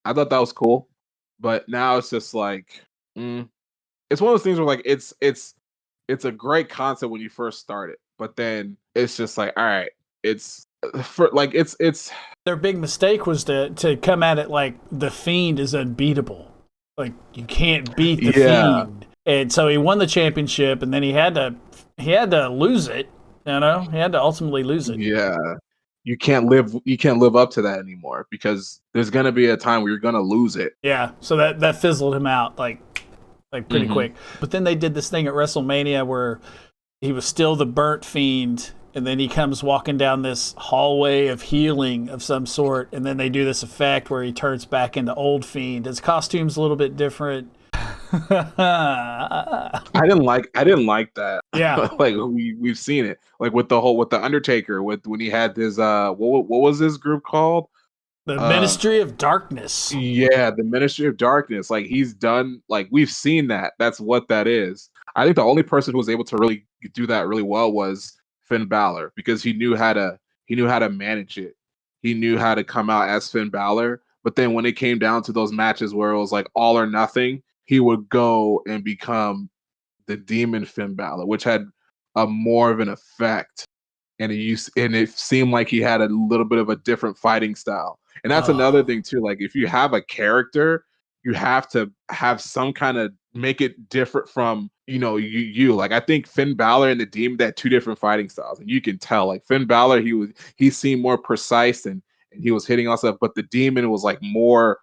I thought that was cool, but now it's just like, mm, it's one of those things where like it's a great concept when you first start it, but then it's just like, all right, it's for like it's Their big mistake was to come at it like the Fiend is unbeatable. Like you can't beat the yeah, Fiend. And so he won the championship and then he had to lose it, you know? He had to ultimately lose it. yeah. You can't live up to that anymore because there's gonna be a time where you're gonna lose it. Yeah. So that fizzled him out like pretty Hmm. quick. But then they did this thing at WrestleMania where he was still the burnt Fiend, and then he comes walking down this hallway of healing of some sort, and then they do this effect where he turns back into old Fiend. His costume's a little bit different. I didn't like that. Yeah, Like we've seen it. Like with the Undertaker with when he had his what was this group called? the Uh Ministry of Darkness. yeah, the Ministry of Darkness. Like he's done like we've seen that. That's what that is. I think the only person who was able to really do that really well was Finn Balor because he knew how to manage it. He knew how to come out as Finn Balor, but then when it came down to those matches where it was like all or nothing, he would go and become the demon Finn Balor, which had a more of an effect, and it seemed like he had a little bit of a different fighting style. And that's another Oh, thing too. Like if you have a character, you have to have some kind of make it different from you. Like I think Finn Balor and the Demon had two different fighting styles, and you can tell. Like Finn Balor, he seemed more precise and he was hitting all stuff, but the Demon was like more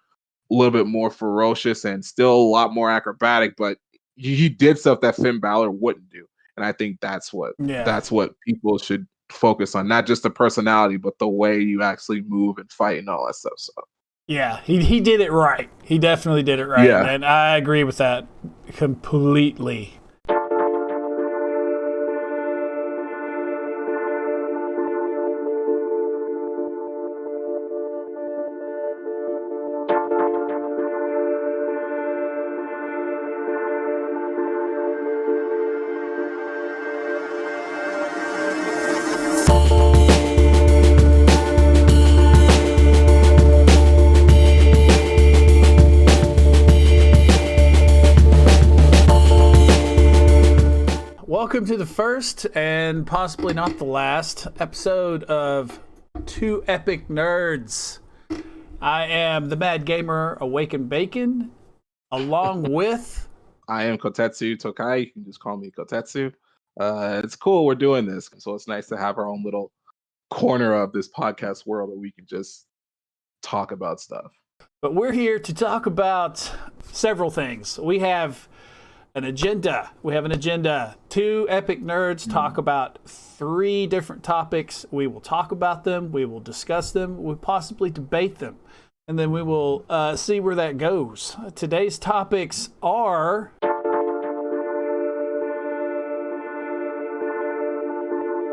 a little bit more ferocious and still a lot more acrobatic, but he did stuff that Finn Balor wouldn't do. And I think yeah. that's what people should focus on, not just the personality, but the way you actually move and fight and all that stuff. So Yeah, he did it right. He definitely did it right. yeah. And I agree with that completely. Welcome to the first and possibly not the last episode of 2EpicNerds. I am the Mad Gamer AwakenbakoN, along with. I am Kotetsu Tokai. You can just call me Kotetsu. It's cool we're doing this. So it's nice to have our own little corner of this podcast world where we can just talk about stuff. But we're here to talk about several things. We have an agenda. We have an agenda. 2EpicNerds talk about 3 different topics. We will talk about them. We will discuss them. We'll possibly debate them. And then we will see where that goes. Today's topics are.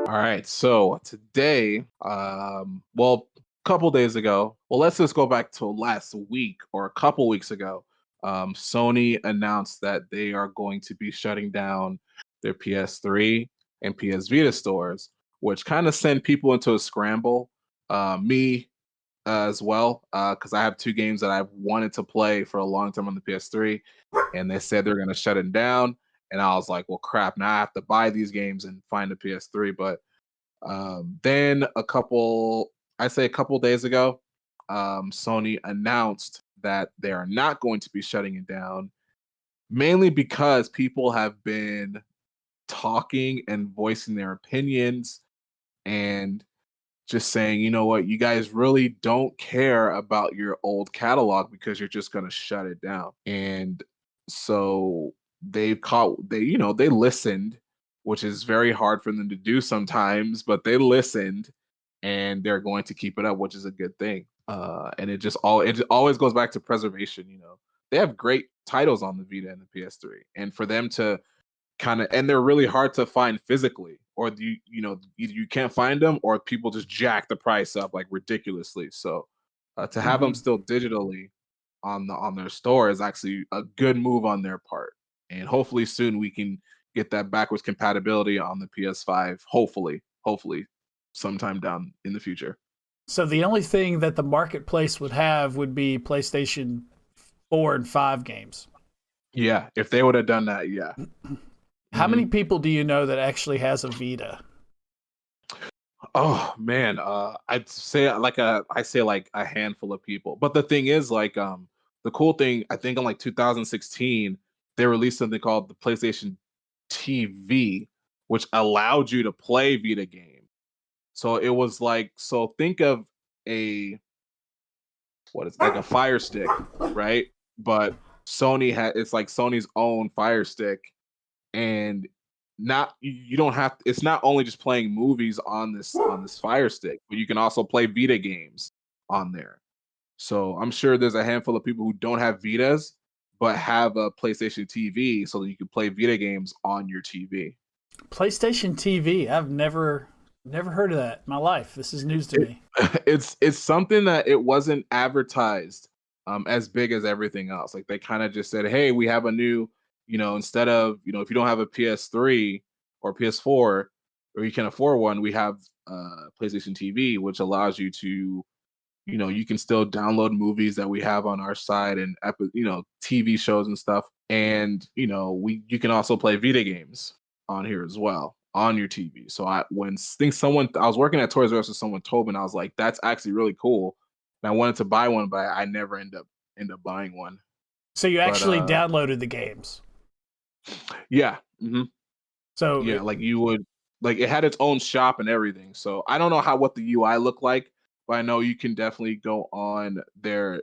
All right. So today, well, a couple days ago, well, let's just go back to last week or a couple weeks ago. Sony announced that they are going to be shutting down their PS3 and PS Vita stores, which kind of sent people into a scramble. Me as well, because I have 2 games that I've wanted to play for a long time on the PS3, and they said they're going to shut it down. And I was like, well, crap, now I have to buy these games and find a PS3. But then I say a couple days ago, Sony announced that they are not going to be shutting it down, mainly because people have been talking and voicing their opinions and just saying, you know what, you guys really don't care about your old catalog because you're just going to shut it down. And so they listened, which is very hard for them to do sometimes, but they listened and they're going to keep it up, which is a good thing. And it always goes back to preservation. They have great titles on the Vita and the PS3, and for them to and they're really hard to find physically, or either you can't find them or people just jack the price up like ridiculously. So to have them Mhm. still digitally on their store is actually a good move on their part, and hopefully soon we can get that backwards compatibility on the PS5. Hopefully sometime down in the future. So the only thing that the marketplace would have would be PlayStation 4 and 5 games. Yeah, if they would have done that, yeah. How many people do you know that actually has a Vita? Oh man, I'd say I say like a handful of people. But the thing is, like, the cool thing, I think in like 2016, they released something called the PlayStation TV, which allowed you to play Vita game. So it was like, so think of a what is like a Fire Stick, right? But Sony had it's like Sony's own Fire Stick, and not you don't have it's not only just playing movies on this Fire Stick, but you can also play Vita games on there. So I'm sure there's a handful of people who don't have Vitas but have a PlayStation TV so that you can play Vita games on your TV. PlayStation TV. I've never heard of that in my life. This is news to me. It's something that it wasn't advertised as big as everything else. Like they kind of just said, "Hey, we have a new, instead of, if you don't have a PS3 or PS4 or you can afford one, we have PlayStation TV, which allows you to, you can still download movies that we have on our side and TV shows and stuff, and you can also play Vita games on here as well on your TV." So I was working at Toys R Us and someone told me, and I was like, "That's actually really cool." And I wanted to buy one, but I never end up buying one. So you actually downloaded the games. Yeah. So yeah, like you would like it had its own shop and everything. So I don't know what the UI looked like, but I know you can definitely go on their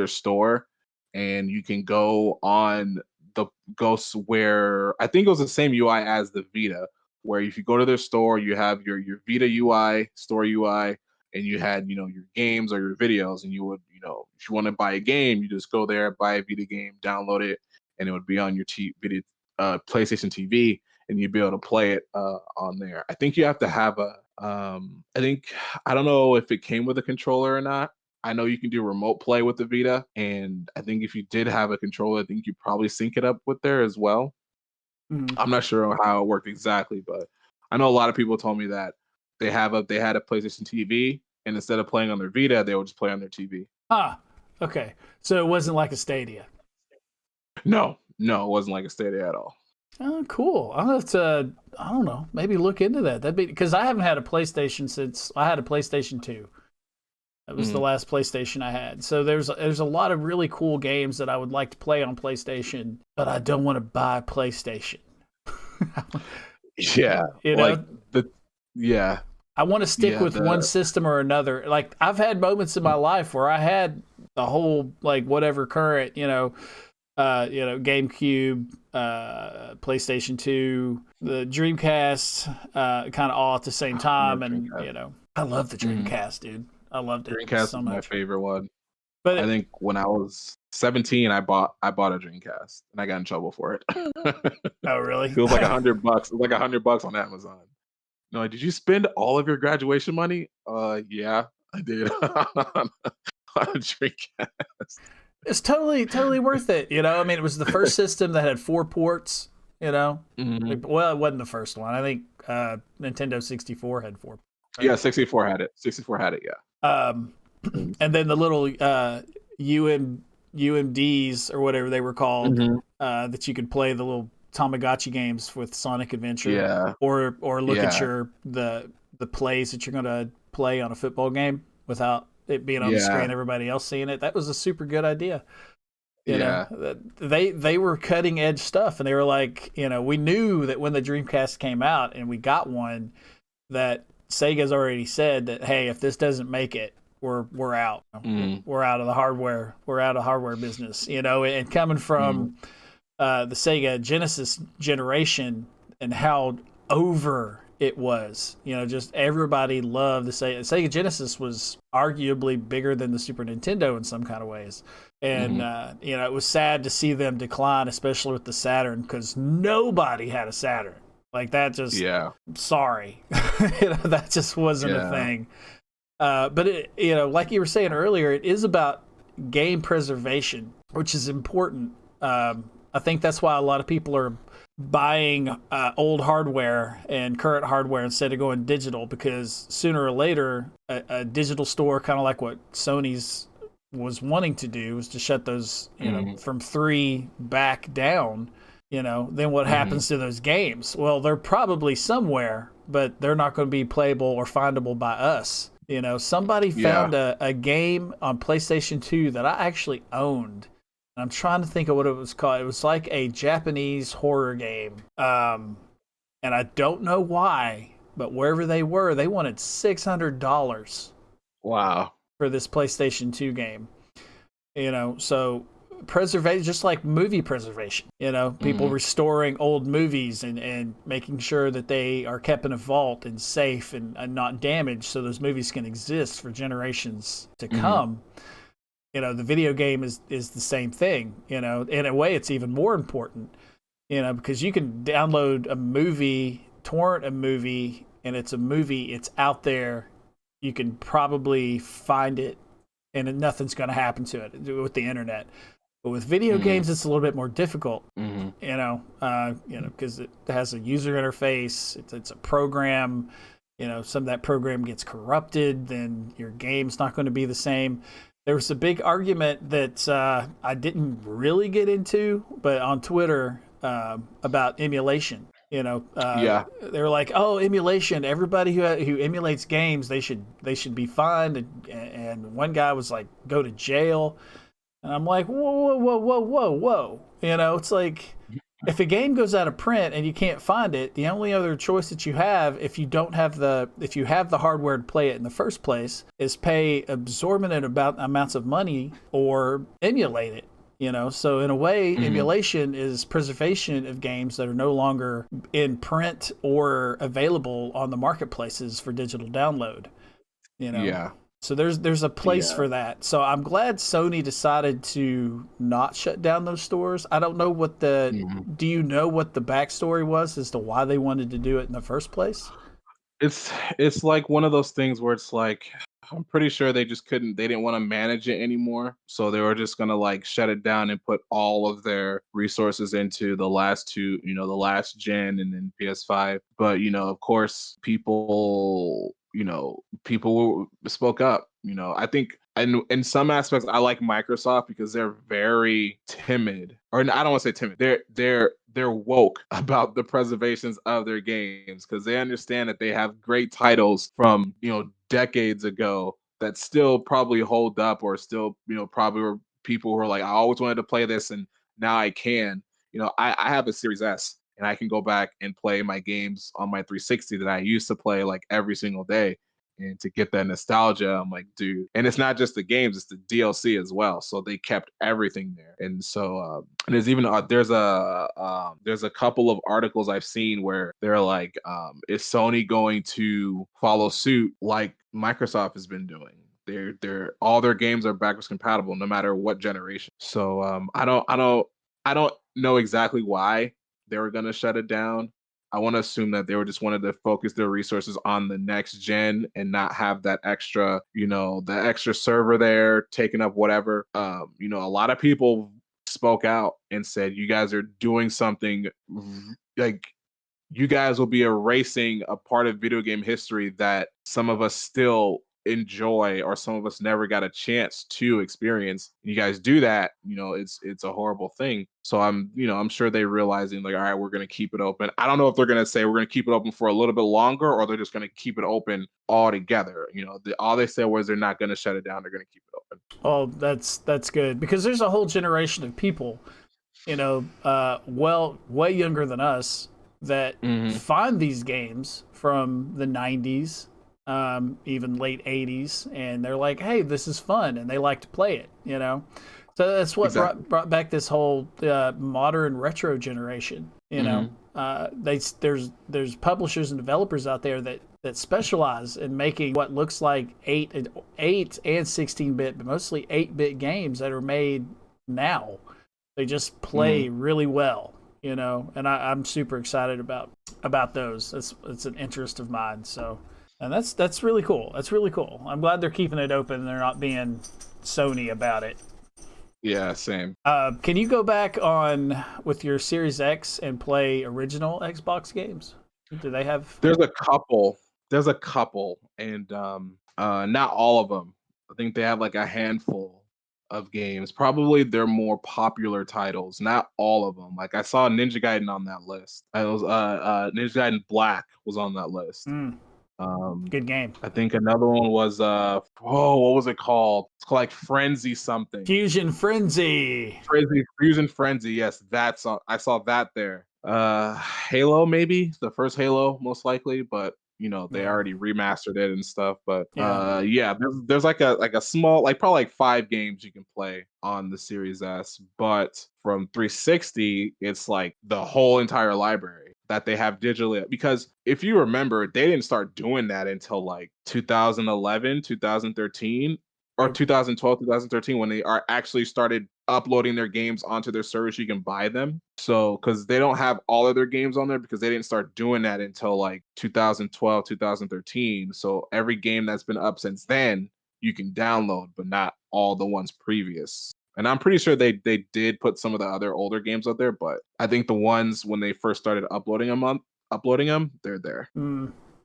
store, and you can go on the ghosts where I think it was the same UI as the Vita, where if you go to their store, you have your Vita UI, store UI, and you had, your games or your videos, and you would, if you want to buy a game, you just go there, buy a Vita game, download it, and it would be on your Vita PlayStation TV, and you'd be able to play it on there. I think you have to have I don't know if it came with a controller or not. I know you can do remote play with the Vita, and I think if you did have a controller, I think you probably sync it up with there as well. I'm not sure how it worked exactly, but I know a lot of people told me that they had a PlayStation TV, and instead of playing on their Vita, they would just play on their TV. Ah, okay. So it wasn't like a Stadia. No, it wasn't like a Stadia at all. Oh, cool. I'll have to, I don't know, maybe look into that. That'd be because I haven't had a PlayStation since I had a PlayStation 2. That was the last PlayStation I had. So there's a lot of really cool games that I would like to play on PlayStation, but I don't want to buy PlayStation. Yeah. I want to stick with one system or another. Like I've had moments in my life where I had the whole like whatever current, GameCube, PlayStation 2, the Dreamcast, kind of all at the same time, and I love the Dreamcast, dude. I loved it. Dreamcast so is much. my favorite one. But I think when I was 17, I bought a Dreamcast, and I got in trouble for it. Oh, really? It was like $100. It was like $100 on Amazon. No, did you spend all of your graduation money? Yeah, I did on a Dreamcast. It's totally worth it. I mean, it was the first system that had 4 ports. Well, it wasn't the first one. I think Nintendo 64 had 4. Right? Yeah, 64 had it. 64 had it. Yeah. And then the little UMDs or whatever they were called, that you could play the little Tamagotchi games with Sonic Adventure, or look at the plays that you're going to play on a football game without it being on the screen, everybody else seeing it. That was a super good idea. You know, they were cutting edge stuff, and they were like, we knew that when the Dreamcast came out and we got one, that Sega's already said that, hey, if this doesn't make it, we're out. We're out of the hardware. We're out of hardware business. And coming from the Sega Genesis generation and how over it was, just everybody loved the Sega Genesis was arguably bigger than the Super Nintendo in some kind of ways. And, it was sad to see them decline, especially with the Saturn, because nobody had a Saturn. Like that just, sorry, that just wasn't a thing. But it, like you were saying earlier, it is about game preservation, which is important. I think that's why a lot of people are buying old hardware and current hardware instead of going digital, because sooner or later a digital store, kind of like what Sony's was wanting to do, was to shut those, you know, from 3 back down, you know, then what happens to those games? Well, they're probably somewhere, but they're not going to be playable or findable by us. You know, somebody found a game on PlayStation 2 that I actually owned. I'm trying to think of what it was called. It was like a Japanese horror game. And I don't know why, but wherever they were, they wanted $600. Wow. For this PlayStation 2 game. You know, so preservation, just like movie preservation, you know, people restoring old movies and making sure that they are kept in a vault and safe and not damaged so those movies can exist for generations to come. You know, the video game is the same thing. You know, in a way, it's even more important, you know, because you can download a movie, torrent a movie, and it's a movie, it's out there. You can probably find it, and nothing's going to happen to it with the internet. But with video games, it's a little bit more difficult, you know, because it has a user interface. It's a program. You know, some of that program gets corrupted, then your game's not going to be the same. There was a big argument that I didn't really get into, but on Twitter about emulation. You know, they were like, "Oh, emulation! Everybody who emulates games, they should be fined." And one guy was like, "Go to jail." And I'm like, "Whoa, whoa, whoa, whoa, whoa!" You know, it's like if a game goes out of print and you can't find it, the only other choice that you have, if you have the hardware to play it in the first place, is pay exorbitant amounts of money or emulate it. You know, so in a way, emulation is preservation of games that are no longer in print or available on the marketplaces for digital download. You know, so there's a place for that. So I'm glad Sony decided to not shut down those stores. I don't know what do you know what the backstory was as to why they wanted to do it in the first place? It's like one of those things where it's like I'm pretty sure they didn't want to manage it anymore. So they were just gonna like shut it down and put all of their resources into the last two, you know, the last gen and then PS5. But, you know, of course, people spoke up. You know, I think in some aspects I like Microsoft because they're very timid. Or I don't want to say timid. They're woke about the preservations of their games because they understand that they have great titles from, you know, decades ago that still probably hold up, or still, you know, probably were people who are like, I always wanted to play this and now I can. You know, I have a Series S and I can go back and play my games on my 360 that I used to play like every single day. And to get that nostalgia, I'm like, dude. And it's not just the games; it's the DLC as well. So they kept everything there. And so and there's even there's a couple of articles I've seen where they're like, is Sony going to follow suit like Microsoft has been doing? They're all their games are backwards compatible no matter what generation. So I don't know exactly why they were gonna shut it down. I want to assume that they were just wanted to focus their resources on the next gen and not have that extra, you know, the extra server there taking up whatever. You know, a lot of people spoke out and said, you guys are doing something like you guys will be erasing a part of video game history that some of us still enjoy or some of us never got a chance to experience. You guys do that, you know, it's a horrible thing. So I'm sure they realizing like, all right, we're going to keep it open. I don't know if they're going to say we're going to keep it open for a little bit longer or they're just going to keep it open altogether. You know, all they said was they're not going to shut it down. They're going to keep it open. Oh, that's good, because there's a whole generation of people, you know, way younger than us that find these games from the 90s, even late 80s, and they're like, hey, this is fun, and they like to play it, you know. So that's what brought back this whole modern retro generation, you know. There's publishers and developers out there that specialize in making what looks like 8 and 16-bit, but mostly 8-bit games that are made now. They just play really well, you know, and I'm super excited about those. It's an interest of mine. So, and that's really cool. That's really cool. I'm glad they're keeping it open and they're not being Sony about it. Yeah, same. Can you go back on with your Series X and play original Xbox games? Do they have? There's a couple. There's a couple, and not all of them. I think they have like a handful of games. Probably their more popular titles. Not all of them. Like I saw Ninja Gaiden on that list. I was Ninja Gaiden Black was on that list. Good game. I think another one was what was it called? It's called like Frenzy something. Fusion Frenzy. Fusion Frenzy. Yes, that's on. I saw that there. Halo maybe the first Halo most likely, but you know they already remastered it and stuff. But yeah, there's like a small like probably like 5 games you can play on the Series S, but from 360 it's like the whole entire library that they have digitally, because if you remember they didn't start doing that until like 2011 2013 or 2012 2013 when they are actually started uploading their games onto their service. You can buy them, so because they don't have all of their games on there because they didn't start doing that until like 2012 2013. So every game that's been up since then you can download, but not all the ones previous. And I'm pretty sure they did put some of the other older games out there, but I think the ones when they first started uploading them, they're there.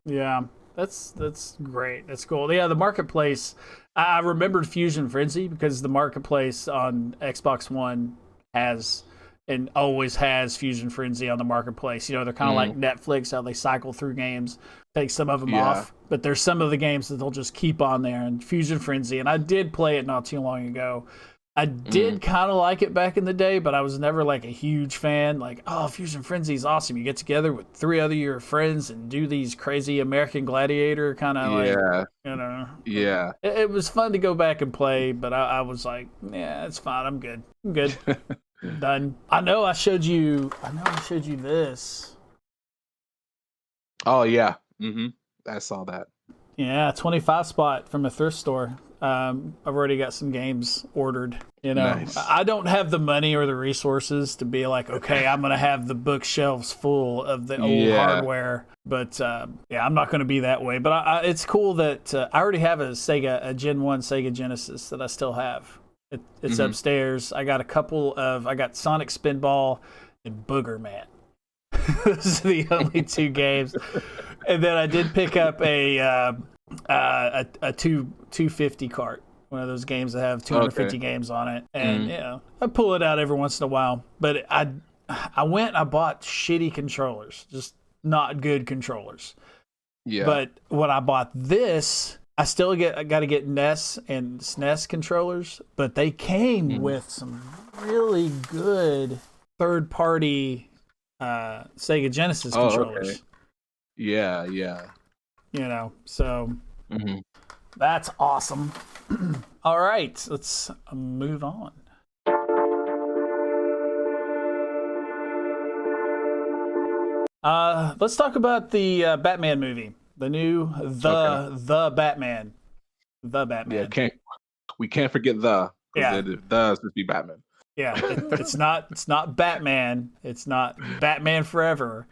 Yeah, that's great. That's cool. Yeah, the marketplace. I remembered Fusion Frenzy because the marketplace on Xbox One has and always has Fusion Frenzy on the marketplace. You know, they're kind of like Netflix, how they cycle through games, take some of them off, but there's some of the games that they'll just keep on there. And Fusion Frenzy, and I did play it not too long ago. I did kind of like it back in the day, but I was never like a huge fan. Like, oh, Fusion Frenzy is awesome. You get together with 3 other your friends and do these crazy American Gladiator kind of like, you know. Yeah. It was fun to go back and play, but I was like, yeah, it's fine. I'm good. Done. I know I showed you this. Oh yeah. I saw that. Yeah, 25 spot from a thrift store. I've already got some games ordered. You know, nice. I don't have the money or the resources to be like, okay, I'm going to have the bookshelves full of the old hardware. But yeah, I'm not going to be that way. But it's cool that I already have a Gen 1 Sega Genesis that I still have. It's upstairs. I got I got Sonic Spinball and Booger Man. Those are the only 2 games. And then I did pick up a 250 cart, one of those games that have 250 games on it, and yeah, I pull it out every once in a while. But I went and I bought shitty controllers, just not good controllers. Yeah. But when I bought this, I got to get NES and SNES controllers, but they came with some really good third-party Sega Genesis controllers. Okay. Yeah. You know, so that's awesome. All right, let's move on. Let's talk about the Batman movie, the new the Batman. Yeah, we can't forget the. Yeah, the is to be Batman. Yeah, it's not Batman. It's not Batman Forever.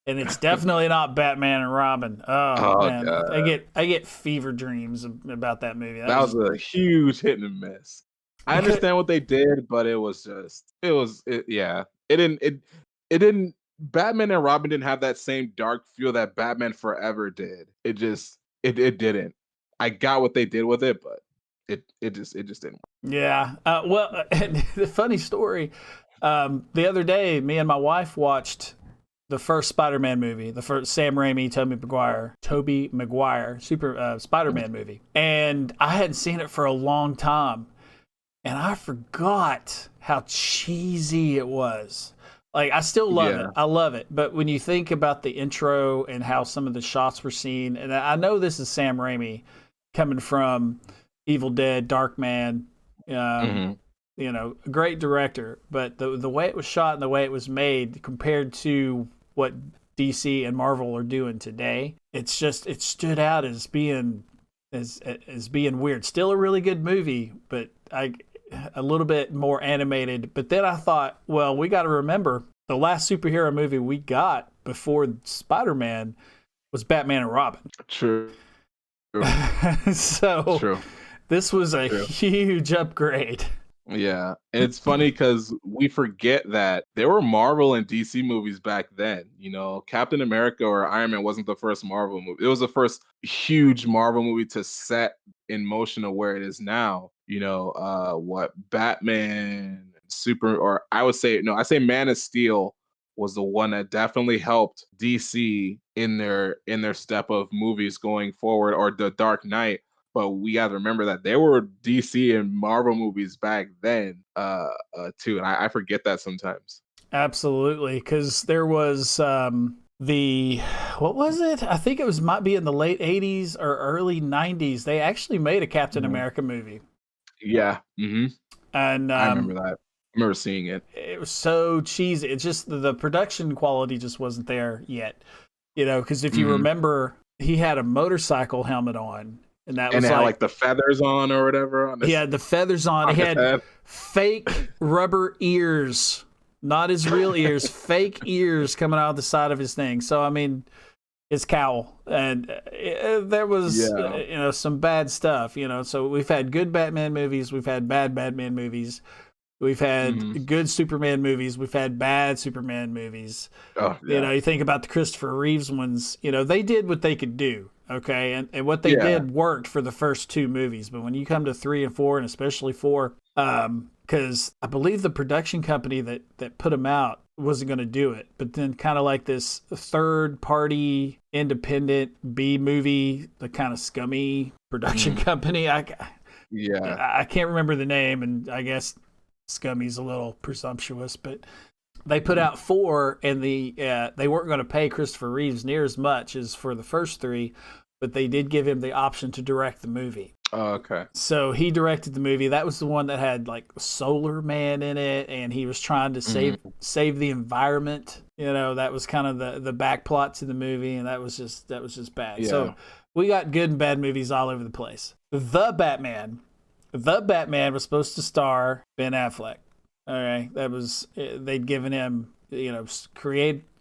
And it's definitely not Batman and Robin. Oh man, God. I get fever dreams about that movie. That was a huge hit and miss. I understand what they did, but it didn't. Batman and Robin didn't have that same dark feel that Batman Forever did. It didn't. I got what they did with it, but it just didn't. Yeah. Well, the funny story. The other day, me and my wife watched the first Spider-Man movie, the first Sam Raimi, Tobey Maguire Super Spider-Man movie. And I hadn't seen it for a long time. And I forgot how cheesy it was. Like, I still love it. I love it. But when you think about the intro and how some of the shots were seen, and I know this is Sam Raimi coming from Evil Dead, Darkman, you know, a great director. But the way it was shot and the way it was made compared to what DC and Marvel are doing today, it stood out as being weird. Still a really good movie, but a little bit more animated. But then I thought, well, we got to remember the last superhero movie we got before Spider-Man was Batman and Robin. True. So this was a huge upgrade. Yeah, and it's funny because we forget that there were Marvel and DC movies back then. You know, Captain America or Iron Man wasn't the first Marvel movie. It was the first huge Marvel movie to set in motion of where it is now. You know, what Batman, Super, or I would say no, I say Man of Steel was the one that definitely helped DC in their step of movies going forward, or The Dark Knight. But we got to remember that there were DC and Marvel movies back then, too, and I forget that sometimes. Absolutely, because there was the what was it? I think it was might be in the late '80s or early '90s. They actually made a Captain Mhm. America movie, Yeah, and I remember that. I remember seeing it, it was so cheesy. It's just the production quality just wasn't there yet. You know, because if you hmm remember, he had a motorcycle helmet on, and that and was it had like like the feathers on or whatever he had the feathers on. on He his had head. fake rubber ears, not his real ears, fake ears coming out of the side of his thing. So I mean, his cowl, and there was Yeah. some bad stuff. So we've had good Batman movies, we've had bad Batman movies, we've hmm had good Superman movies, we've had bad Superman movies. Oh yeah. You think about the Christopher Reeves ones, they did what they could do. Okay. And what they Yeah. did worked for the first two movies. But when you come to 3 and 4, and especially 4, because I believe the production company that put them out wasn't going to do it. But then kind of like this third party independent B movie, the kind of scummy production Mhm. company. Yeah. I can't remember the name, and I guess scummy's a little presumptuous, but they put Mhm. out 4, and they weren't going to pay Christopher Reeves near as much as for the first 3, but they did give him the option to direct the movie. Oh, okay. So he directed the movie. That was the one that had like Solar Man in it, and he was trying to hmm save the environment. That was kind of the back plot to the movie, and that was just bad. Yeah. So we got good and bad movies all over the place. The Batman was supposed to star Ben Affleck. All right, that was they'd given him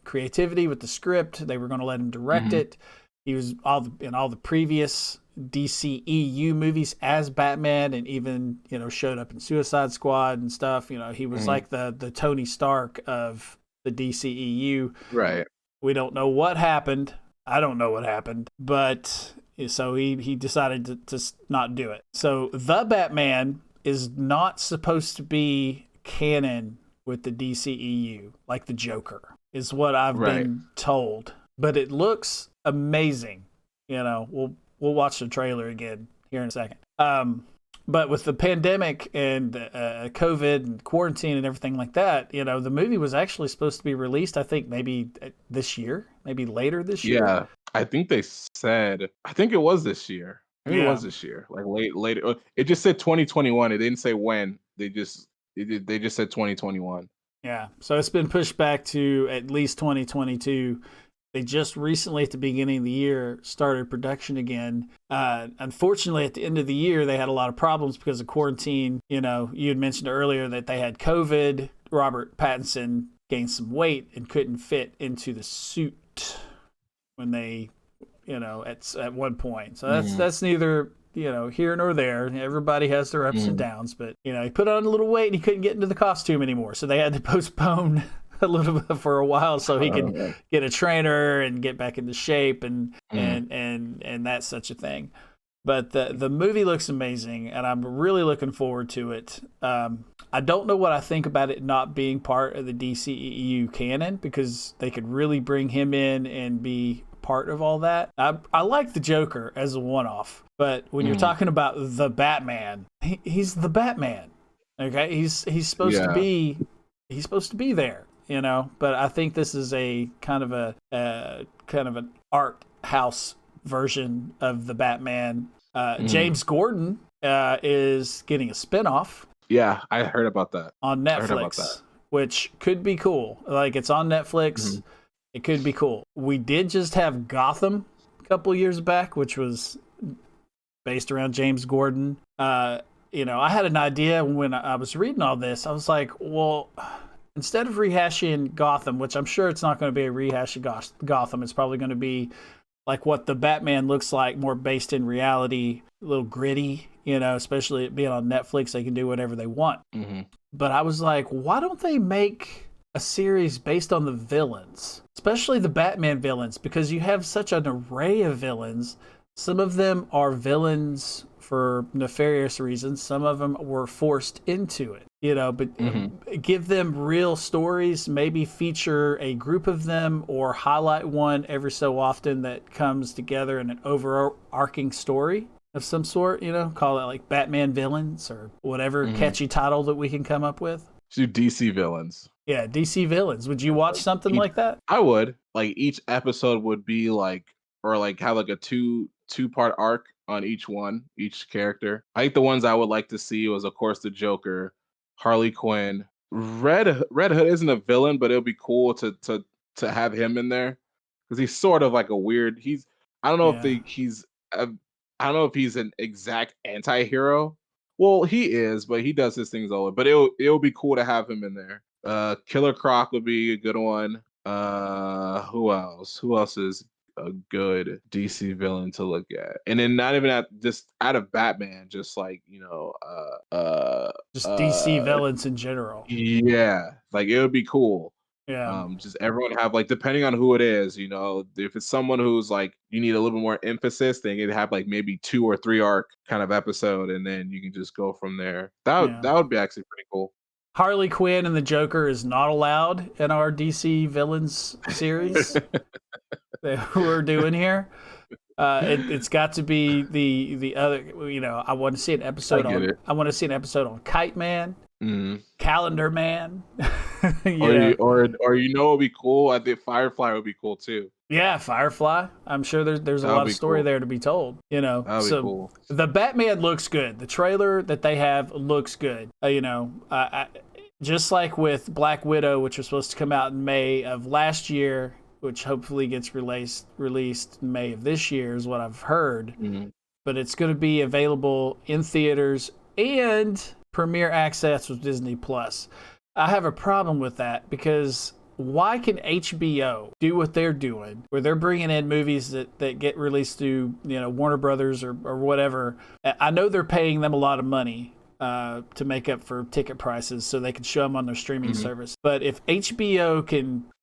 creativity with the script. They were going to let him direct hmm it. He was in all the previous DCEU movies as Batman, and even showed up in Suicide Squad and stuff. He was hmm like the Tony Stark of the DCEU. Right. We don't know what happened. I don't know what happened, but so he decided to not do it. So the Batman is not supposed to be canon with the DCEU, like the Joker, is what I've Right. been told. But it looks amazing. We'll watch the trailer again here in a second. But with the pandemic and COVID and quarantine and everything like that, the movie was actually supposed to be released, I think, maybe this year, maybe later this year. Yeah. I think they said. I think it was this year. I think it Yeah. was this year. Like later. It just said 2021. It didn't say when. They just said 2021. Yeah. So it's been pushed back to at least 2022. They just recently, at the beginning of the year, started production again. Unfortunately, at the end of the year, they had a lot of problems because of quarantine. You had mentioned earlier that they had COVID. Robert Pattinson gained some weight and couldn't fit into the suit when they, at one point. So Mhm. that's neither here nor there. Everybody has their ups and Mhm. downs, but he put on a little weight and he couldn't get into the costume anymore. So they had to postpone a little bit for a while so he could Uh, get a trainer and get back into shape and mm, that's such a thing. But the movie looks amazing, and I'm really looking forward to it. I don't know what I think about it not being part of the DCEU canon, because they could really bring him in and be part of all that. I like the Joker as a one-off, but when you're mm, talking about the Batman, he's the Batman. Okay, he's supposed to yeah. be there. But I think this is a kind of an art house version of the Batman. Mhm. James Gordon is getting a spinoff Yeah, I heard about that. on I heard about that. Netflix, which could be cool. Like, it's on Netflix. Mhm. It could be cool. We did just have Gotham a couple years back, which was based around James Gordon. I had an idea when I was reading all this. I was like, well, instead of rehashing Gotham, which I'm sure it's not going to be a rehash of Gotham, it's probably going to be like what the Batman looks like, more based in reality, a little gritty, especially it being on Netflix, they can do whatever they want. Mm-hmm. But I was like, why don't they make a series based on the villains, especially the Batman villains, because you have such an array of villains. Some of them are villains for nefarious reasons. Some of them were forced into it, but give them real stories, maybe feature a group of them or highlight one every so often that comes together in an overarching story of some sort, call it like Batman villains or whatever catchy title that we can come up with. Do DC villains. Yeah, DC villains. Would you watch something like that? I would. Like each episode would be like, or like have like a two-part arc on each character. I think the ones I would like to see was, of course, the Joker, Harley Quinn. Red Hood isn't a villain, but it would be cool to have him in there because he's sort of like a weird. I don't know I don't know if he's an exact anti-hero. Well, he is, but he does his things all. But it'll be cool to have him in there. Killer Croc would be a good one. Who else? Who else is a good DC villain to look at? And then not even just out of Batman, just like just DC villains in general. Yeah, like it would be cool. Yeah. Just everyone have like, depending on who it is, if it's someone who's like you need a little bit more emphasis, then you'd have like maybe 2 or 3 arc kind of episode, and then you can just go from there. That would be actually pretty cool. Harley Quinn and the Joker is not allowed in our DC villains series that we're doing here. It's got to be the other. I want to see an episode I want to see an episode on Kite Man, Calendar Man. Or it'd be cool. I think Firefly would be cool too. Yeah, Firefly. I'm sure there's a lot of story there to be told. That'd be cool. The Batman looks good. The trailer that they have looks good. Just like with Black Widow, which was supposed to come out in May of last year, which hopefully gets released in May of this year, is what I've heard. Mm-hmm. But it's going to be available in theaters and premiere access with Disney Plus. I have a problem with that because why can HBO do what they're doing, where they're bringing in movies that get released through Warner Brothers or whatever? I know they're paying them a lot of money to make up for ticket prices so they can show them on their streaming service. But if HBO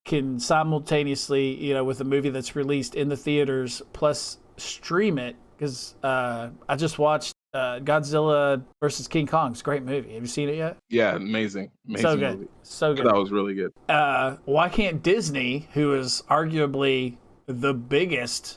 can simultaneously, with a movie that's released in the theaters plus stream it, because I just watched Godzilla versus King Kong. It's a great movie. Have you seen it yet? Yeah, amazing So good. movie. So good. That was really good. Why can't Disney, who is arguably the biggest,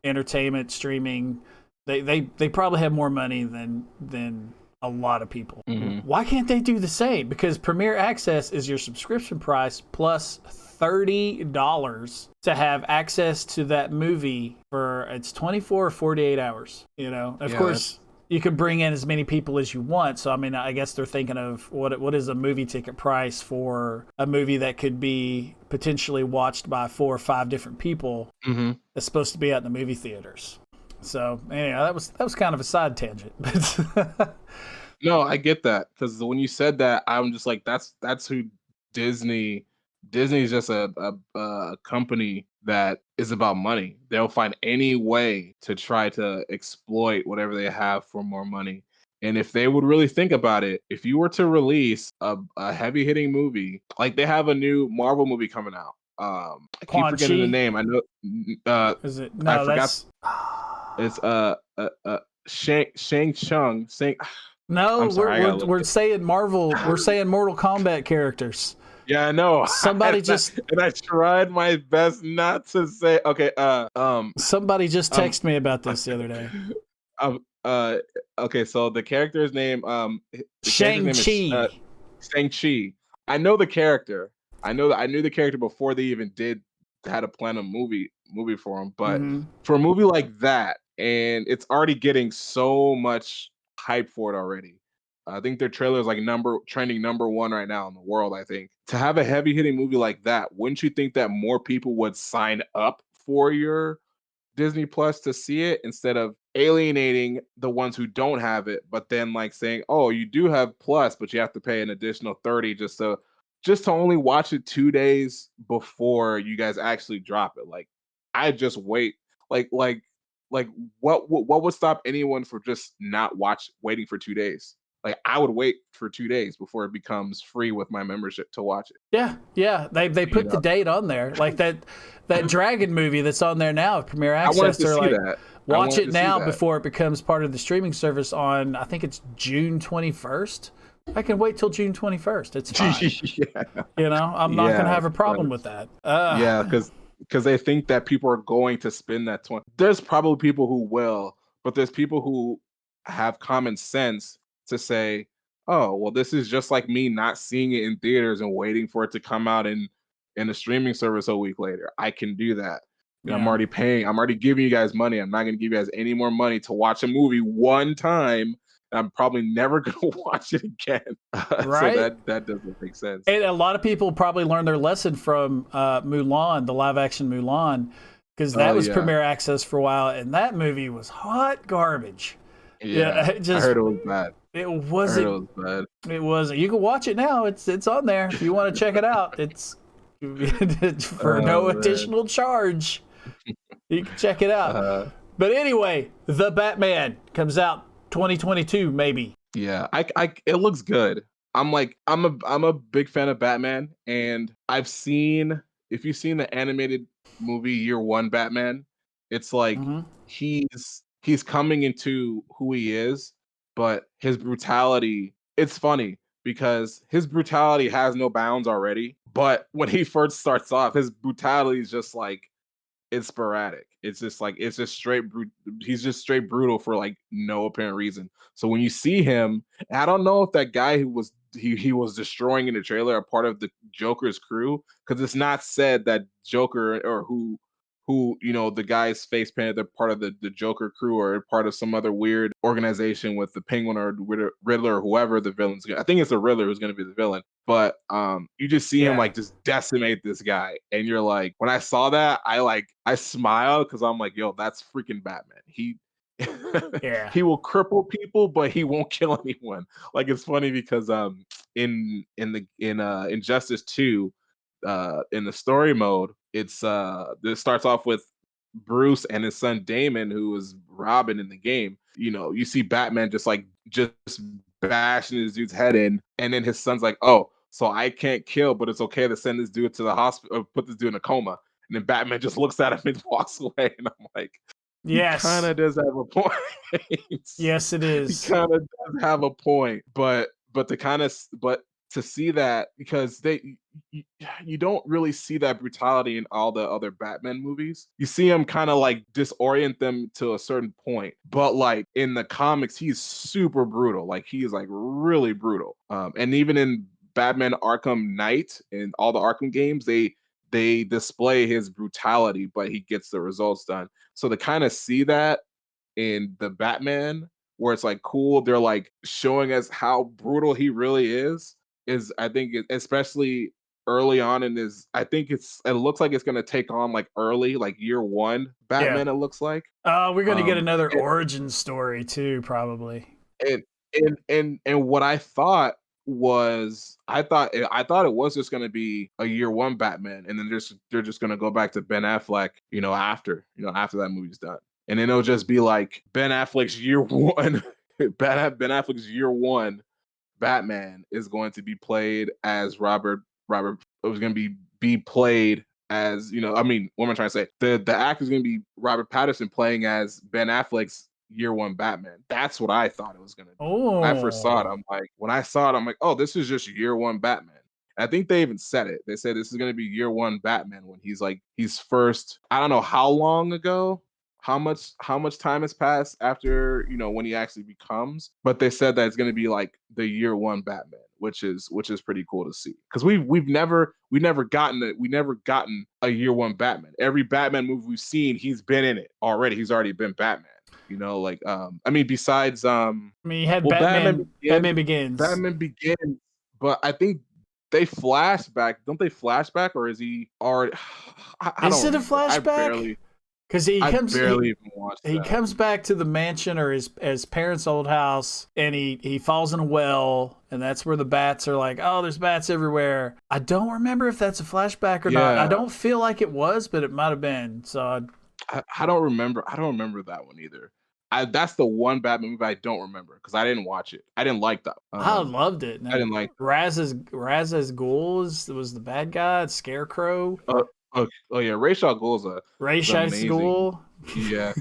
entertainment streaming, they probably have more money than a lot of people. Why can't they do the same? Because Premier Access is your subscription price plus $30 to have access to that movie for it's 24 or 48 hours. Of course, you can bring in as many people as you want. So, I guess they're thinking of what is a movie ticket price for a movie that could be potentially watched by 4 or 5 different people that's supposed to be out in the movie theaters. So, anyway, that was kind of a side tangent. No, I get that, because when you said that, I'm just like, that's who Disney is. Just a company that is about money. They'll find any way to try to exploit whatever they have for more money. And if they would really think about it, if you were to release a heavy hitting movie, like they have a new Marvel movie coming out. I keep forgetting the name. I know. Is it? No, I forgot. It's Shang-Chung. No, we're saying Marvel. We're saying Mortal Kombat characters. Yeah, I know. Somebody and I tried my best not to say. Okay. Somebody just texted me about this the other day. Okay. So the character's name. Shang-Chi. Shang-Chi. I know the character. I knew the character before they even had to plan a movie for him. But for a movie like that, and it's already getting so much hype for it already. I think their trailer is like trending number 1 right now in the world. I think to have a heavy hitting movie like that, wouldn't you think that more people would sign up for your Disney Plus to see it instead of alienating the ones who don't have it, but then like saying, oh, you do have Plus, but you have to pay an additional $30 just to only watch it 2 days before you guys actually drop it. Like, I just wait. Like like like what would stop anyone from just not waiting for 2 days? Like I would wait for 2 days before it becomes free with my membership to watch it. Yeah, yeah. They You put the know, date on there, like that Dragon movie that's on there now, Premier I wanted Access. to They're see like, that. I watch wanted it to see now that. before it becomes part of the streaming service on. I think it's June 21st. I can wait till June 21st. It's fine. Yeah, You know, I'm not gonna yeah, have a problem with that. because they think that people are going to spend that 20. There's probably people who will, but there's people who have common sense to say, "Oh, well, this is just like me not seeing it in theaters and waiting for it to come out in a streaming service a week later. I can do that. You know, I'm Yeah. already paying. I'm already giving you guys money. I'm not going to give you guys any more money to watch a movie one time. I'm probably never going to watch it again." So Right. that doesn't make sense. And a lot of people probably learned their lesson from Mulan, the live action Mulan, because that Oh was yeah, Premier Access for a while, and that movie was hot garbage. Yeah, yeah. it I just heard it was bad. it I heard it wasn't. was bad. It wasn't. You can watch it now. It's on there if you want to check it out. It's for no Oh man. additional charge. You can check it out. Uh, But anyway, The Batman comes out 2022, maybe. yeah. It looks good. I'm a big fan of Batman, and I've seen if you've seen the animated movie Year One Batman, it's like Hmm. he's coming into who he is, but his brutality. It's funny because his brutality has no bounds already. But when he first starts off, his brutality is just like it's sporadic. It's just like it's just he's just straight brutal for like no apparent reason. So when you see him, I don't know if that guy who was he was destroying in the trailer are part of the Joker's crew because it's not said that Joker or who the guy's face painted they're part of the Joker crew or part of some other weird organization with the Penguin or Riddler or whoever the villain's. I think it's the Riddler who's going to be the villain. But you just see him Yeah. like just decimate this guy, and you're like, when I saw that, I smiled because I'm like, yo, that's freaking Batman. He Yeah. he will cripple people, but he won't kill anyone. Like it's funny because in Injustice 2, in the story mode, this starts off with Bruce and his son Damon, who is Robin in the game. You see Batman just bashing this dude's head in, and then his son's like, "Oh, so I can't kill, but it's okay to send this dude to the hospital, or put this dude in a coma." And then Batman just looks at him and walks away, and I'm like, he kind Yes. of does have a point. Yes, it He is. kind of does have a point, but to see that because you, you don't really see that brutality in all the other Batman movies. You see him kind of like disorient them to a certain point, but like in the comics, he's super brutal. Like he is like really brutal. And even in Batman Arkham Knight and all the Arkham games, they display his brutality, but he gets the results done. So to kind of see that in the Batman, where it's like cool, they're like showing us how brutal he really is I think especially early on in his I think it looks like it's gonna take on like early, like year one Yeah. Batman, it looks like. We're gonna get Um another origin story too, probably. and and what I thought was I thought it was just gonna be a year one Batman, and then they're just gonna go back to Ben Affleck, after that movie's done. And then it'll just be like Ben Affleck's year one, Ben Affleck's year one Batman is going to be played as Robert it was going to be played as I mean, what am I trying to say? The actor is going to be Robert Pattinson playing as Ben Affleck's year one Batman. That's what I thought it was going to be. When I first saw it, Oh. I'm like, oh, this is just year one Batman. I think they even said it. They said this is going to be year one Batman when he's first. I don't know how long ago, how much time has passed after when he actually becomes, but they said that it's going to be like the year one Batman, which is pretty cool to see because we never gotten a year one Batman. Every Batman movie we've seen, he's been in it already. He's already been Batman. I mean, besides I mean, you had well, Batman. Batman Begins. Batman Begins, but I think they flashback. Don't they flashback, or is he already? I Is don't it a remember. flashback? Because I barely even watched he that. comes back to the mansion or his parents' old house, and he falls in a well, and that's where the bats are like, oh, there's bats everywhere. I don't remember if that's a flashback or not. I Yeah, don't feel like it was, but it might have been. So I don't remember. I don't remember that one either. That's the one Batman movie I don't remember because I didn't watch it. I didn't like that. I loved it. I No, didn't like. Raz's Ghul was the bad guy. Scarecrow. Oh yeah, Ra's al Ghul is Ra's amazing. Ghul. Yeah,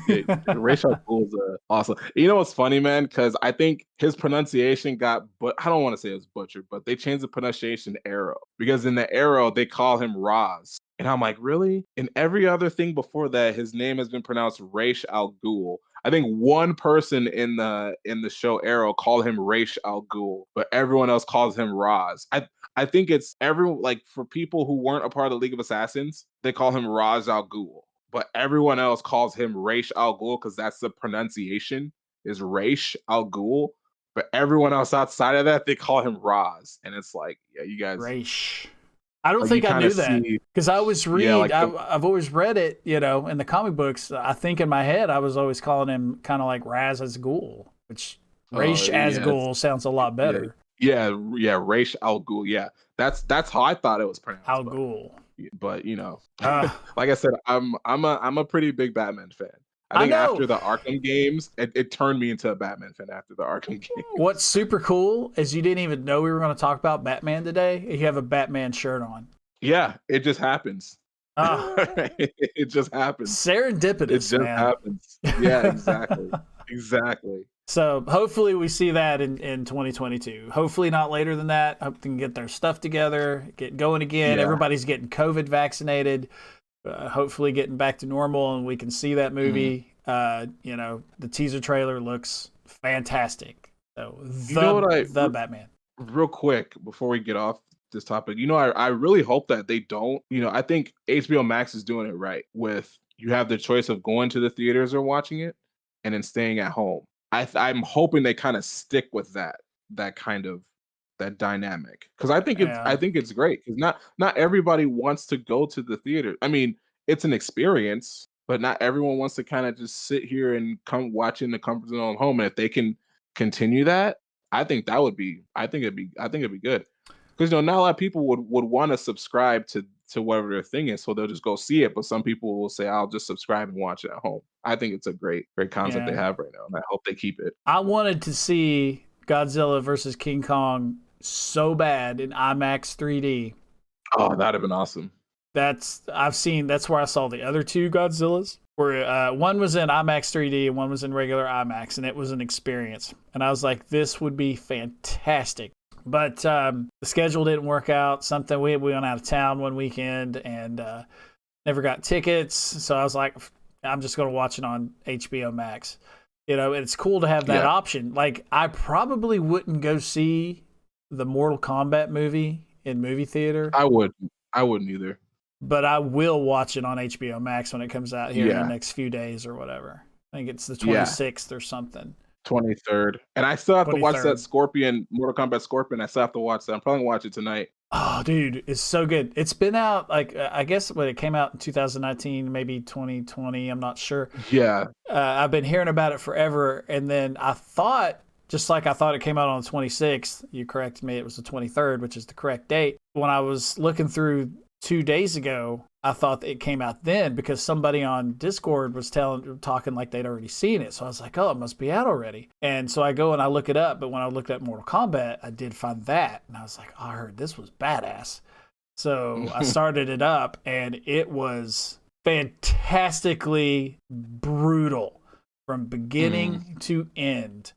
Ra's al Ghul is awesome. You know what's funny, man? Because I think his pronunciation got, but I don't want to say it was butchered, but they changed the pronunciation to Arrow because in the Arrow they call him Raz, and I'm like, really? In every other thing before that, his name has been pronounced Ra's al Ghul. I think one person in the show Arrow called him Ra's al Ghul, but everyone else calls him Raz. I think it's everyone like for people who weren't a part of the League of Assassins, they call him Ra's al Ghul, but everyone else calls him Ra's al Ghul because that's the pronunciation is Ra's al Ghul. But everyone else outside of that, they call him Raz, and it's like, yeah, you guys, Ra's. I don't like you think I kind knew of that see, because I always yeah, read. I've always read it, in the comic books. I think in my head I was always calling him kind of like Raz as Ghul, which Ra's as yeah, Ghul sounds a lot yeah, better. yeah, Ra's al Ghul, yeah, that's how I thought it was pronounced, Al Ghul. but Uh, like I said, I'm a pretty big Batman fan. I I think know. after the Arkham games, it turned me into a Batman fan after the Arkham What's games. super cool is you didn't even know we were going to talk about Batman today. You have a Batman shirt on. Yeah, it just happens. Ah, It just happens. It serendipitous, just man. happens. Yeah, exactly. Exactly. So hopefully we see that in 2022. Hopefully not later than that. Hope they can get their stuff together, get going again. Yeah. Everybody's getting COVID vaccinated. Hopefully getting back to normal, and we can see that Mhm. movie. The teaser trailer looks fantastic. So You know what the Batman. real quick before we get off this topic, I really hope that they don't, I think HBO Max is doing it right with you have the choice of going to the theaters or watching it and then staying at home. I'm hoping they kind of stick with that kind of that dynamic because I Yeah, think it's great because not everybody wants to go to the theater. I mean, it's an experience, but not everyone wants to kind of just sit here and come watch in the comfort zone at home. And if they can continue that, I think it'd be good. Because not a lot of people would want to subscribe to whatever their thing is, so they'll just go see it. But some people will say, "I'll just subscribe and watch it at home." I think it's a great concept they yeah. have right now, and I hope they keep it. I wanted to see Godzilla versus King Kong so bad in IMAX 3D. Oh, that'd have been awesome. That's where I saw the other two Godzillas. Where one was in IMAX 3D and one was in regular IMAX, and it was an experience. And I was like, this would be fantastic. But the schedule didn't work out. Something we went out of town one weekend and never got tickets. So I was like, I'm just going to watch it on HBO Max. It's cool to have that Yeah, option. Like, I probably wouldn't go see the Mortal Kombat movie in movie theater, I would. I wouldn't either. but I will watch it on HBO Max when it comes out here in the Yeah, next few days or whatever. I think it's the yeah. 26th or something. 23rd, and I still have to watch that 23rd. Mortal Kombat Scorpion. I still have to watch that. I'm probably gonna watch it tonight. Oh, dude, it's so good. It's been out like I guess when it came out in 2019, maybe 2020. I'm not sure. Yeah, I've been hearing about it forever, and then I thought, just like I thought it came out on the 26th. You corrected me; it was the 23rd, which is the correct date. When I was looking through 2 days ago, I thought that it came out then because somebody on Discord was talking like they'd already seen it. So I was like, oh, it must be out already. And so I go and I look it up. But when I looked at Mortal Kombat, I did find that. And I was like, oh, I heard this was badass. So I started it up and it was fantastically brutal from mm. beginning to end.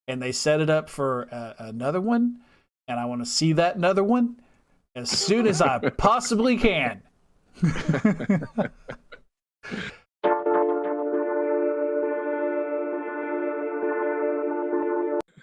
And they set it up for another one. And I want to see that another one as soon as I possibly can.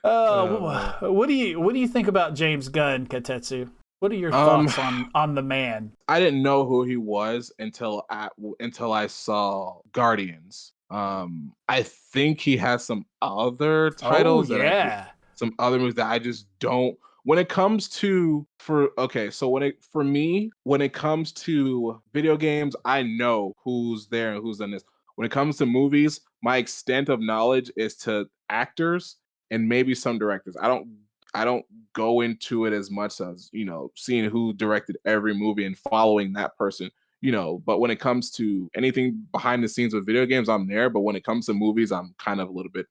Uh, What do you think about James Gunn, Kotetsu? What are your um, thoughts on the man? I didn't know who he was until I saw Guardians. I think he has some other Oh titles that yeah. some other movies that I just don't. When it comes to for okay, so for me, when it comes to video games, I know who's there and who's in this. When it comes to movies, my extent of knowledge is to actors and maybe some directors. I don't go into it as much as, seeing who directed every movie and following that person. But when it comes to anything behind the scenes with video games, I'm there. But when it comes to movies, I'm kind of a little bit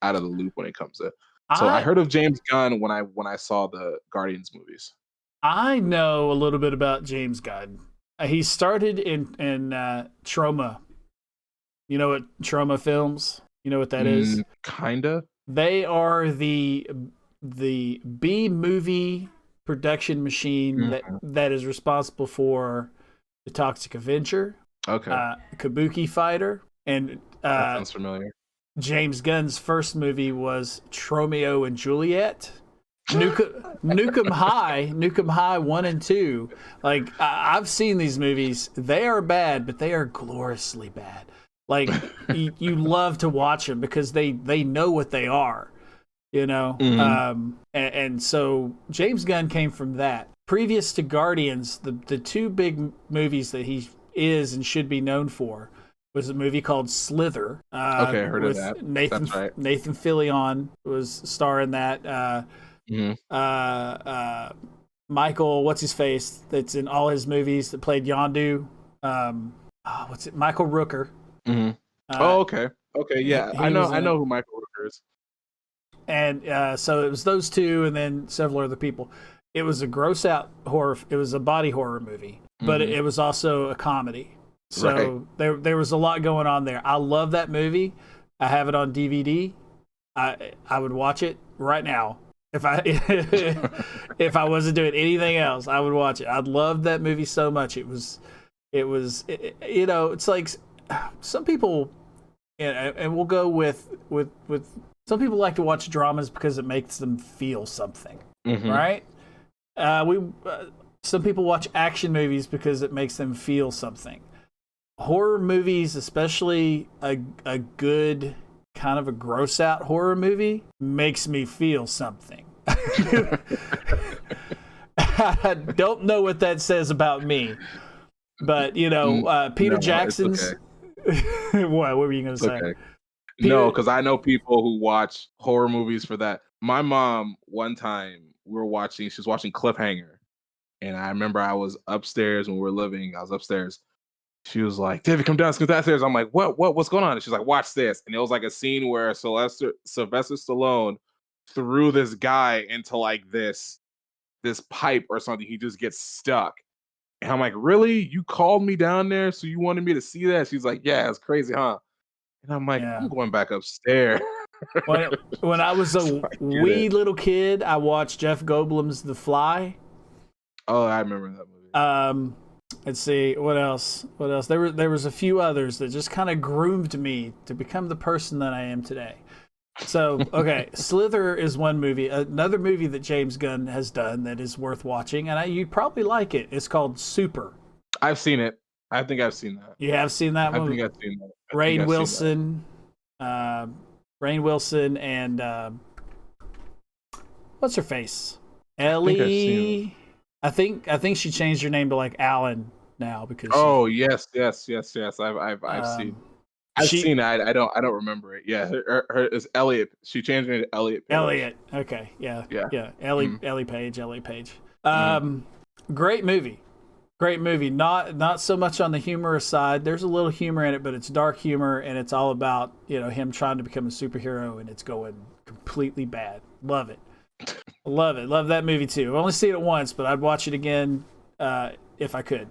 out of the loop when it comes to. So I I heard of James Gunn when I saw the Guardians movies. I know a little bit about James Gunn. He started in Trauma. You know what Trauma Films? You know what that is? Kinda. They are the B movie production machine that is responsible for The Toxic Avenger, Okay. Kabuki Fighter, and That sounds familiar. James Gunn's first movie was Tromeo and Juliet. Nukem High 1 and 2. Like, I've seen these movies. They are bad, but they are gloriously bad. Like, you love to watch them because they know what they are, and so James Gunn came from that. Previous to Guardians, the two big movies that he is and should be known for was a movie called Slither. Okay, I heard of with that. Nathan That's right. Nathan Fillion was starring that. Michael, what's his face? That's in all his movies that played Yondu. What's it? Michael Rooker. Okay. Okay, yeah. I know it. who Michael Rooker is. And so it was those two, and then several other people. It was a gross out horror. It was a body horror movie, but it was also a comedy. So there was a lot going on there. I love that movie. I have it on DVD. I would watch it right now. If I wasn't doing anything else, I would watch it. I loved that movie so much. It's like some people, and we'll go with some people like to watch dramas because it makes them feel something, right? Some people watch action movies because it makes them feel something. Horror movies, especially a good kind of a gross out horror movie, makes me feel something. I don't know what that says about me, but Peter Jackson's. Okay. What were you going to say? Okay. No, because I know people who watch horror movies for that. My mom, one time, she was watching Cliffhanger, and I remember I was upstairs when we were living. I was upstairs. She was like, "David, come downstairs." I'm like, what's going on?" And she's like, "Watch this." And it was like a scene where Sylvester Stallone threw this guy into like this pipe or something. He just gets stuck. And I'm like, "Really? You called me down there, so you wanted me to see that?" She's like, "Yeah, it's crazy, huh?" And I'm like, "I'm going back upstairs." When I was a wee little kid, I watched Jeff Goldblum's The Fly. Oh, I remember that movie. Let's see, what else? There was a few others that just kind of groomed me to become the person that I am today. So, okay, Slither is one movie. Another movie that James Gunn has done that is worth watching, and you'd probably like it. It's called Super. I've seen it. I think I've seen that. You have seen that one? I think I've seen that. Rainn Wilson and what's her face? Ellie. I think she changed her name to like Alan now because. Oh yes. I've seen. I've seen it. I don't remember it. Yeah, her is Elliot. She changed it to Elliot Page. Elliot. Okay. Yeah. Ellie Page. Great movie. Not so much on the humorous side. There's a little humor in it, but it's dark humor, and it's all about him trying to become a superhero, and it's going completely bad. Love it. Love that movie too. I've only seen it once, but I'd watch it again if I could.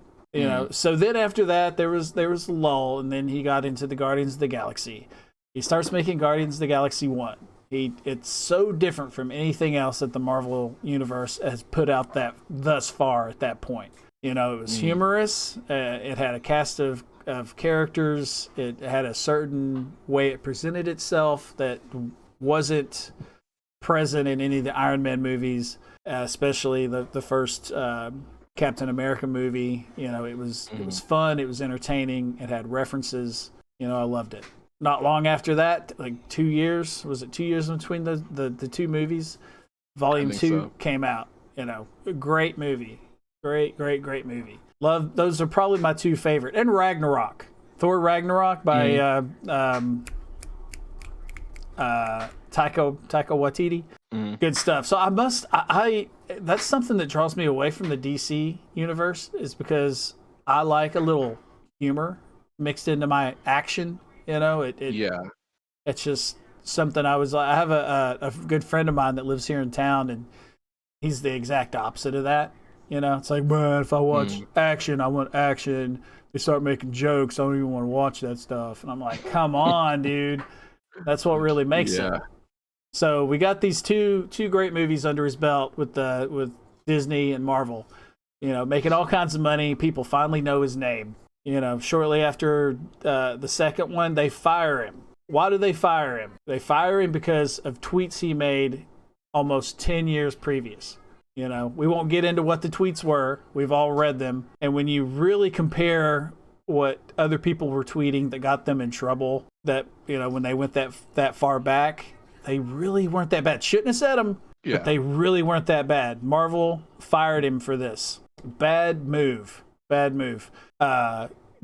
So then after that, there was a lull, and then he got into the Guardians of the Galaxy. He starts making Guardians of the Galaxy 1. It's so different from anything else that the Marvel Universe has put out that thus far at that point. It was humorous. It had a cast of characters. It had a certain way it presented itself that wasn't present in any of the Iron Man movies, especially the first Captain America movie. It was fun. It was entertaining. It had references. I loved it. Not long after that, like 2 years, was it 2 years in between the two movies? Volume 2 came out. A great movie. Great movie. Love. Those are probably my two favorite. And Ragnarok. Thor Ragnarok by Taika Waititi. Good stuff. So I that's something that draws me away from the DC universe, is because I like a little humor mixed into my action. You know, Yeah. it's just something I have a good friend of mine that lives here in town, and he's the exact opposite of that. You know, it's like, man, if I watch action, I want action. They start making jokes. I don't even want to watch that stuff. And I'm like, come on, dude. That's what really makes it. Yeah. So we got these two great movies under his belt with Disney and Marvel. You know, making all kinds of money. People finally know his name. You know, shortly after the second one, they fire him. Why do they fire him? They fire him because of tweets he made almost 10 years previous. You know, we won't get into what the tweets were. We've all read them. And when you really compare what other people were tweeting that got them in trouble, that, you know, when they went that far back, they really weren't that bad. Shouldn't have said them, but they really weren't that bad. Marvel fired him for this. Bad move. Bad move.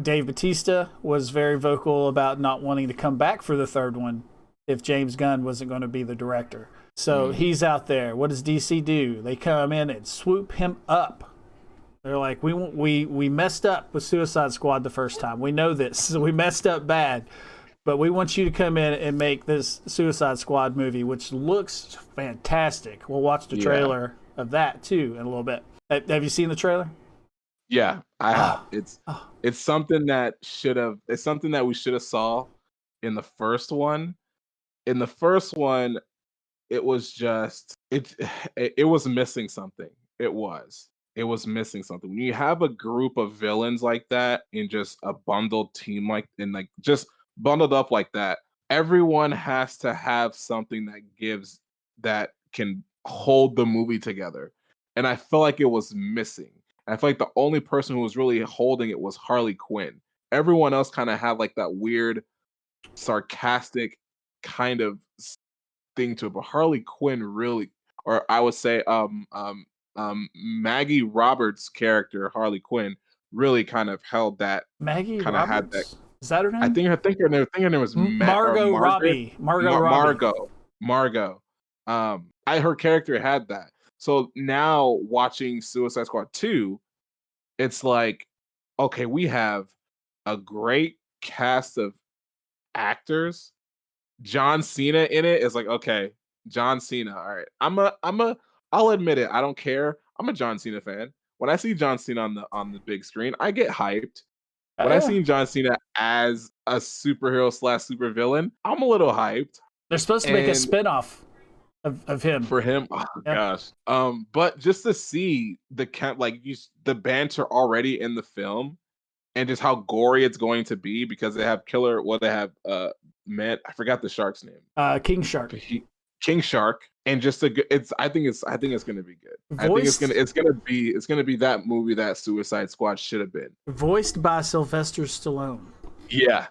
Dave Bautista was very vocal about not wanting to come back for the third one if James Gunn wasn't going to be the director. So he's out there. What does DC do? They come in and swoop him up. They're like, we messed up with Suicide Squad the first time. We know this. So we messed up bad. But we want you to come in and make this Suicide Squad movie, which looks fantastic. We'll watch the trailer of that, too, in a little bit. Have you seen the trailer? Yeah, I have. It's something that it's something that we should have saw in the first one. In the first one, it was just it was missing something. It was missing something. When you have a group of villains like that in just a bundled team like just bundled up like that, everyone has to have something that can hold the movie together. And I felt like it was missing. I feel like the only person who was really holding it was Harley Quinn. Everyone else kind of had like that weird, sarcastic kind of thing to it, but Harley Quinn really, or I would say, Maggie Roberts' character Harley Quinn really kind of held that. Maggie kind of had that. Roberts? Is that her name? I think her name was Margot Robbie. Margot. Her character had that. So now watching Suicide Squad 2, it's like, okay, we have a great cast of actors. John Cena in it is like, okay, John Cena. All right. I'll admit it. I don't care. I'm a John Cena fan. When I see John Cena on the big screen, I get hyped. When I see John Cena as a superhero / supervillain, I'm a little hyped. They're supposed to make a spinoff of him. For him, oh gosh. But just to see the banter already in the film, and just how gory it's going to be, because they have I forgot the shark's name. King Shark. King Shark, and just I think it's going to be good. I think it's going to be that movie that Suicide Squad should have been. Voiced by Sylvester Stallone. Yeah.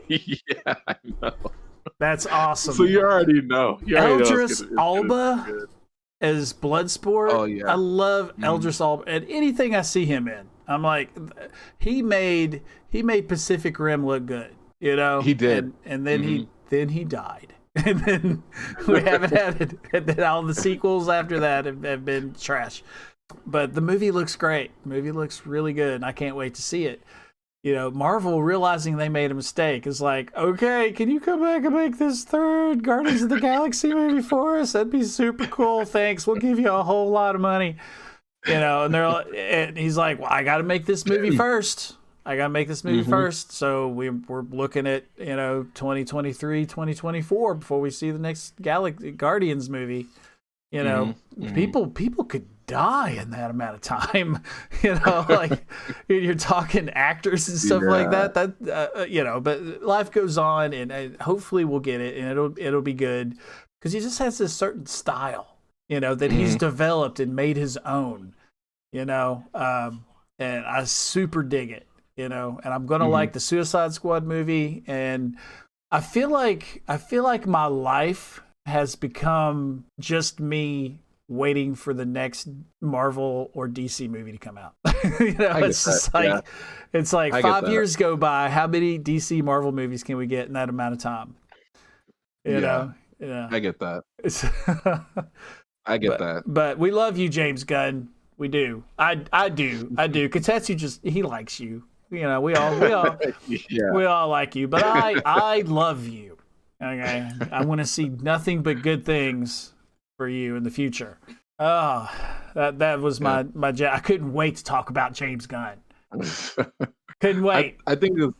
Yeah, I know. That's awesome. So you already know. Idris Elba as Bloodsport. Oh yeah. I love Idris Elba, and anything I see him in, I'm like, he made Pacific Rim look good. You know, he did, and then he died, and then we haven't had it. And then all the sequels after that have been trash. But the movie looks great. The movie looks really good, and I can't wait to see it. You know, Marvel realizing they made a mistake is like, okay, can you come back and make this third Guardians of the Galaxy movie for us? That'd be super cool. Thanks. We'll give you a whole lot of money. You know, and he's like, well, I got to make this movie first. So we're looking at, 2023, 2024 before we see the next Guardians movie. You know, people could die in that amount of time. Like you're talking actors and stuff like that. But life goes on, and hopefully we'll get it, and it'll be good, because he just has this certain style, that he's developed and made his own. And I super dig it. And I'm gonna like the Suicide Squad movie, and I feel like my life has become just me waiting for the next Marvel or DC movie to come out. It's like 5 years go by. How many DC Marvel movies can we get in that amount of time? You know? Yeah. I get that. I get that. But we love you, James Gunn. We do. I do. Kotetsu he likes you. You know, we all Yeah. we all like you, but I love you. Okay, I want to see nothing but good things for you in the future. Oh, that was my I couldn't wait to talk about James Gunn. Couldn't wait. I think it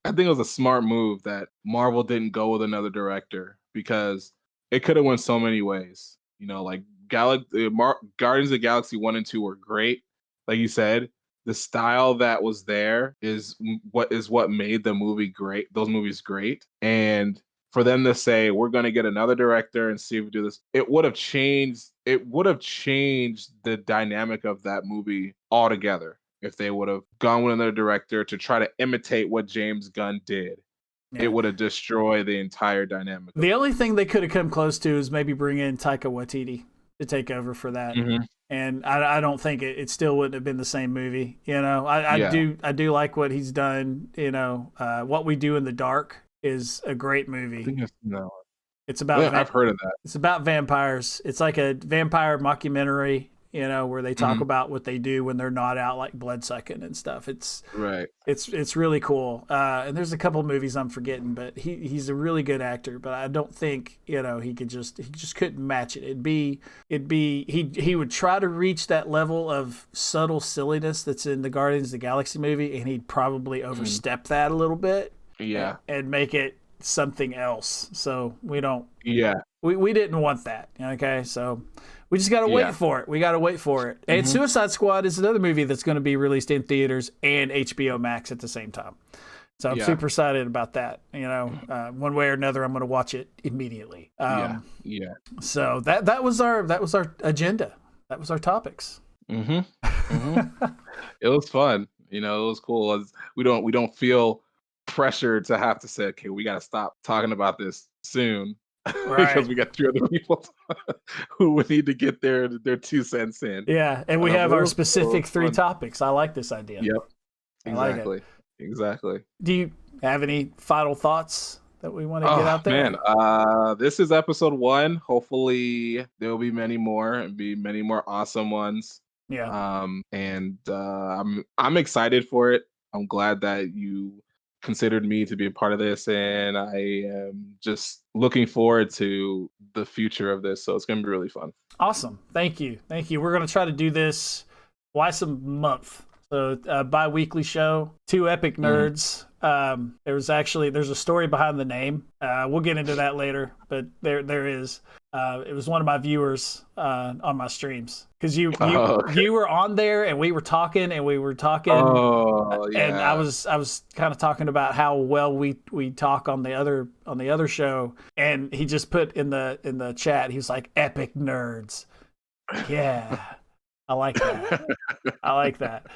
was a smart move that Marvel didn't go with another director, because it could have went so many ways. You know, like Guardians of the Galaxy 1 and 2 were great. Like you said, the style that was there is what made the movie great. Those movies great. And for them to say, we're going to get another director and see if we do this, it would have changed the dynamic of that movie altogether if they would have gone with another director to try to imitate what James Gunn did. Yeah. It would have destroyed the entire dynamic. The only thing they could have come close to is maybe bring in Taika Waititi to take over for that. Mm-hmm. And I don't think it still wouldn't have been the same movie. You know, I do like what he's done. You know, What We Do in the Dark is a great movie. It's about I've heard of that. It's about vampires. It's like a vampire mockumentary, you know, where they talk about what they do when they're not out, like bloodsucking and stuff. It's really cool. And there's a couple movies I'm forgetting, but he's a really good actor. But I don't think, you know, he just couldn't match it. He would try to reach that level of subtle silliness that's in the Guardians of the Galaxy movie, and he'd probably overstep that a little bit. Yeah, and make it something else. So we don't. Yeah, we didn't want that. Okay, so. We just got to wait for it. We got to wait for it. And Suicide Squad is another movie that's going to be released in theaters and HBO Max at the same time. So I'm super excited about that. You know, one way or another, I'm going to watch it immediately. So that was our agenda. That was our topics. It was fun. You know, it was cool. We don't feel pressured to have to say, okay, we got to stop talking about this soon. Right. Because we got 3 other people who would need to get their 2 cents in. Yeah, and we have our specific 3 topics. I like this idea. Yep, exactly. Exactly. Do you have any final thoughts that we want to get out there? Man, this is episode 1. Hopefully, there will be many more, and be many more awesome ones. Yeah. I'm excited for it. I'm glad that you considered me to be a part of this, and I am just looking forward to the future of this. So it's going to be really fun. Awesome. Thank you. We're going to try to do this twice a month. So a bi-weekly show, 2EpicNerds. There's a story behind the name. We'll get into that later, but there is. It was one of my viewers on my streams, because you were on there and we were talking. Oh, yeah. And I was kind of talking about how well we talk on the other show, and he just put in the chat, he was like, Epic Nerds. Yeah, I like that.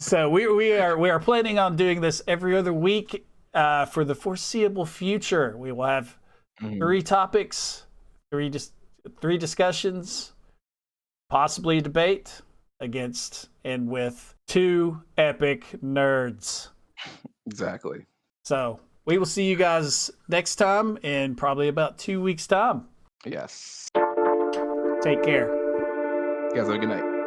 So we are planning on doing this every other week for the foreseeable future. We will have 3 topics, 3 discussions, possibly a debate against and with 2 epic nerds. Exactly. So we will see you guys next time in probably about 2 weeks' time. Yes. Take care. You guys have a good night.